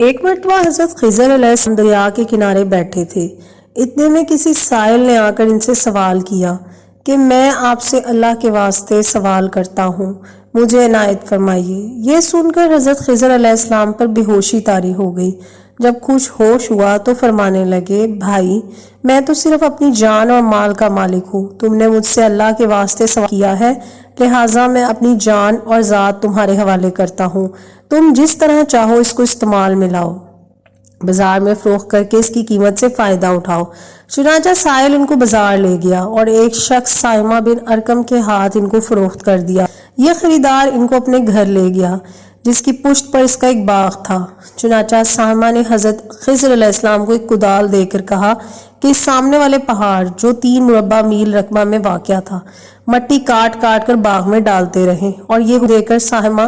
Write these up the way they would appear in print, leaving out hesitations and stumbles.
ایک مرتبہ حضرت خضر علیہ السلام دریا کے کنارے بیٹھے تھے۔ اتنے میں کسی سائل نے آ کر ان سے سوال کیا کہ میں آپ سے اللہ کے واسطے سوال کرتا ہوں، مجھے عنایت فرمائیے۔ یہ سن کر حضرت خضر علیہ السلام پر بے ہوشی طاری ہو گئی۔ جب کچھ ہوش ہوا تو فرمانے لگے، بھائی میں تو صرف اپنی جان اور مال کا مالک ہوں، تم نے مجھ سے اللہ کے واسطے سوال کیا ہے، لہٰذا میں اپنی جان اور ذات تمہارے حوالے کرتا ہوں، تم جس طرح چاہو اس کو استعمال میں لاؤ، بازار میں فروخت کر کے اس کی قیمت سے فائدہ اٹھاؤ۔ چنانچہ سائل ان کو بازار لے گیا اور ایک شخص سائمہ بن ارکم کے ہاتھ ان کو فروخت کر دیا۔ یہ خریدار ان کو اپنے گھر لے گیا جس کی پشت پر اس کا ایک باغ تھا۔ چنانچہ سائمہ نے حضرت خضر علیہ السلام کو ایک کدال دے کر کہا کہ اس سامنے والے پہاڑ جو 3 مربع میل رقبہ میں واقع تھا، مٹی کاٹ کاٹ کر باغ میں ڈالتے رہیں، اور یہ دے کر سائمہ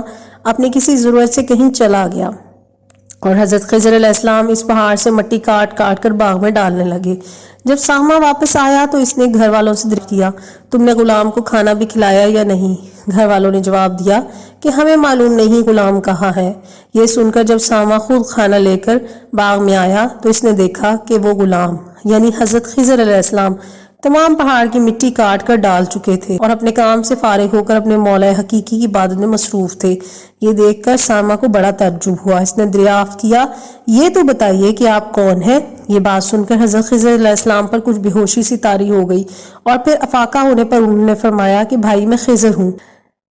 اپنی کسی ضرورت سے کہیں چلا گیا اور حضرت خضر علیہ السلام اس پہاڑ سے مٹی کاٹ کاٹ کر باغ میں ڈالنے لگے۔ جب سائمہ واپس آیا تو اس نے گھر والوں سے دریافت کیا، تم نے غلام کو کھانا بھی کھلایا یا نہیں؟ گھر والوں نے جواب دیا کہ ہمیں معلوم نہیں غلام کہاں ہے۔ یہ سن کر جب سائمہ خود کھانا لے کر باغ میں آیا تو اس نے دیکھا کہ وہ غلام یعنی حضرت خضر علیہ السلام تمام پہاڑ کی مٹی کاٹ کر ڈال چکے تھے اور اپنے کام سے فارغ ہو کر اپنے مولا حقیقی کی عبادت میں مصروف تھے۔ یہ دیکھ کر سائمہ کو بڑا تعجب ہوا۔ اس نے دریافت کیا، یہ تو بتائیے کہ آپ کون ہیں؟ یہ بات سن کر حضرت خضر علیہ السلام پر کچھ بے ہوشی سی طاری ہو گئی اور پھر افاقہ ہونے پر انہوں نے فرمایا کہ بھائی میں خضر ہوں،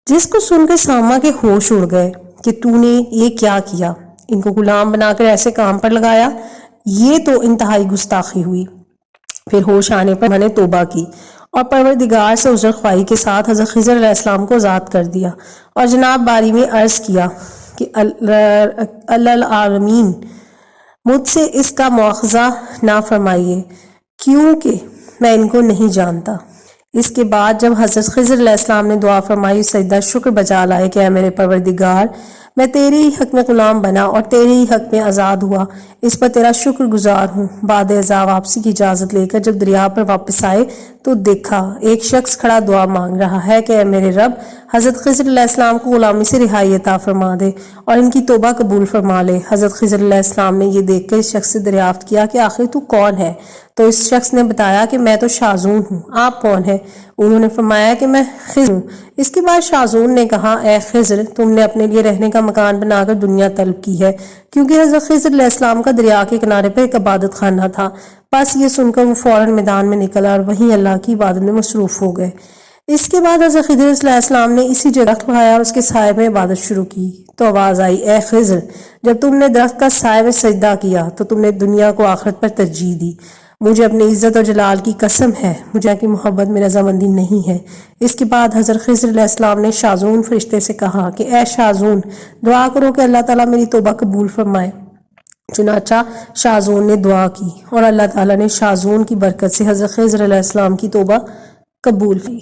جس کو سن کر سائمہ کے ہوش اڑ گئے کہ تو نے یہ کیا کیا، ان کو غلام بنا کر ایسے کام پر لگایا، یہ تو انتہائی گستاخی ہوئی۔ پھر ہوش آنے پر میں نے توبہ کی اور پروردگار سے عذر خواہی کے ساتھ حضرت خضر علیہ السلام کو آزاد کر دیا اور جناب باری میں عرض کیا کہ العالمین مجھ سے اس کا مواخذہ نہ فرمائیے کیونکہ میں ان کو نہیں جانتا۔ اس کے بعد جب حضرت خضر علیہ السلام نے دعا فرمائی، سجدہ شکر بجا لائے کہ اے میرے پروردگار، میں تیرے ہی حق میں غلام بنا اور تیرے ہی حق میں آزاد ہوا، اس پر تیرا شکر گزار ہوں۔ بعد ازاں واپسی کی اجازت لے کر جب دریا پر واپس آئے تو دیکھا ایک شخص کھڑا دعا مانگ رہا ہے کہ اے میرے رب، حضرت خضر علیہ السلام کو غلامی سے رہائی عطا فرما دے اور ان کی توبہ قبول فرما لے۔ حضرت خضر علیہ السلام نے یہ دیکھ کر اس شخص سے دریافت کیا کہ آخر تو کون ہے؟ تو اس شخص نے بتایا کہ میں تو شازون ہوں، آپ کون ہیں؟ انہوں نے فرمایا کہ میں خضر ہوں۔ اس کے بعد شازون نے کہا، اے خضر، تم نے اپنے لیے رہنے کا مکان بنا کر دنیا طلب کی ہے، کیونکہ حضرت خضر علیہ السلام کا دریا کے کنارے پر ایک عبادت خانہ تھا۔ بس یہ سن کر وہ فوراً میدان میں نکلا اور وہیں اللہ کی عبادت میں مصروف ہو گئے۔ اس کے بعد حضرت خضر علیہ السلام نے اسی جگہ لگایا اور اس کے سائے میں عبادت شروع کی تو آواز آئی، اے خضر، جب تم نے درخت کا سائے میں سجدہ کیا تو تم نے دنیا کو آخرت پر ترجیح دی۔ مجھے اپنی عزت اور جلال کی قسم ہے، مجھے کی محبت میں رضامندی نہیں ہے۔ اس کے بعد حضرت خضر علیہ السلام نے شازون فرشتے سے کہا کہ اے شازون، دعا کرو کہ اللہ تعالیٰ میری توبہ قبول فرمائے۔ چنانچہ شازون نے دعا کی اور اللہ تعالیٰ نے شازون کی برکت سے حضرت خضر علیہ السلام کی توبہ قبول کی۔